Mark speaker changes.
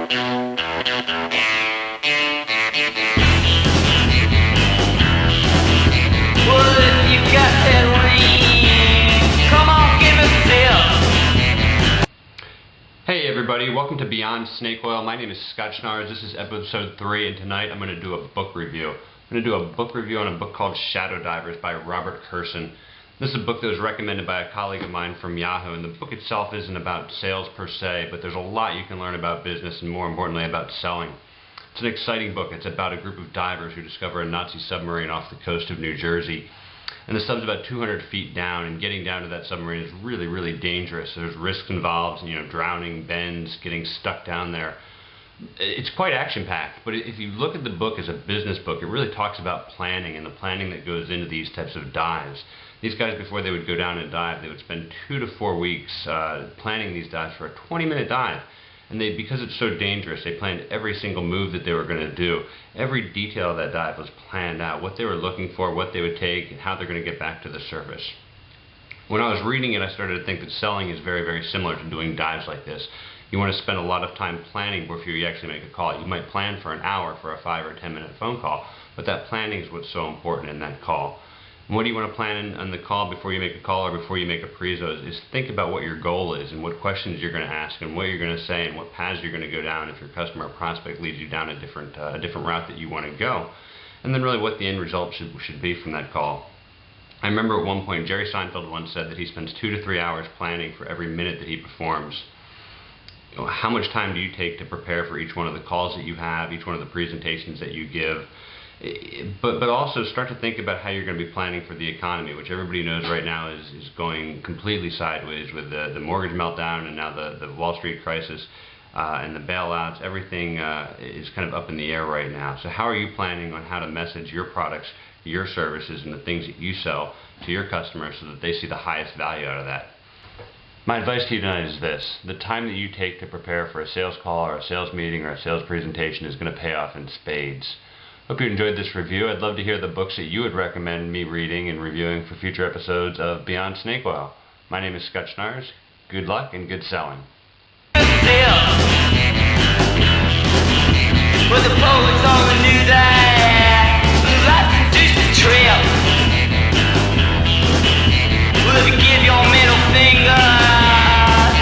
Speaker 1: Hey everybody, welcome to Beyond Snake Oil. My name is Scott Schnars. This is episode 3, and tonight I'm going to do a book review. I'm going to do a book review on a book called Shadow Divers by Robert Kurson. This is a book that was recommended by a colleague of mine from Yahoo, and the book itself isn't about sales per se, but there's a lot you can learn about business and more importantly about selling. It's an exciting book. It's about a group of divers who discover a Nazi submarine off the coast of New Jersey. And the sub's about 200 feet down, and getting down to that submarine is really, really dangerous. There's risks involved, drowning, bends, getting stuck down there. It's quite action-packed, but if you look at the book as a business book, it really talks about planning and the planning that goes into these types of dives. These guys, before they would go down and dive, they would spend 2 to 4 weeks planning these dives for a 20-minute dive. And because it's so dangerous, they planned every single move that they were going to do. Every detail of that dive was planned out, what they were looking for, what they would take, and how they're going to get back to the surface. When I was reading it, I started to think that selling is very, very similar to doing dives like this. You want to spend a lot of time planning before you actually make a call. You might plan for an hour for a 5 or 10 minute phone call, but that planning is what's so important in that call. What do you want to plan on the call before you make a call or before you make a prezo is think about what your goal is and what questions you're going to ask and what you're going to say and what paths you're going to go down if your customer or prospect leads you down a different route that you want to go. And then really what the end result should be from that call. I remember at one point Jerry Seinfeld once said that he spends 2 to 3 hours planning for every minute that he performs. How much time do you take to prepare for each one of the calls that you have, each one of the presentations that you give? But also start to think about how you're going to be planning for the economy, which everybody knows right now is going completely sideways with the mortgage meltdown and now the Wall Street crisis and the bailouts. Everything is kind of up in the air right now. So how are you planning on how to message your products, your services, and the things that you sell to your customers so that they see the highest value out of that? My advice to you tonight is this. The time that you take to prepare for a sales call or a sales meeting or a sales presentation is going to pay off in spades. Hope you enjoyed this review. I'd love to hear the books that you would recommend me reading and reviewing for future episodes of Beyond Snake Oil. My name is Scott Schnars. Good luck and good selling.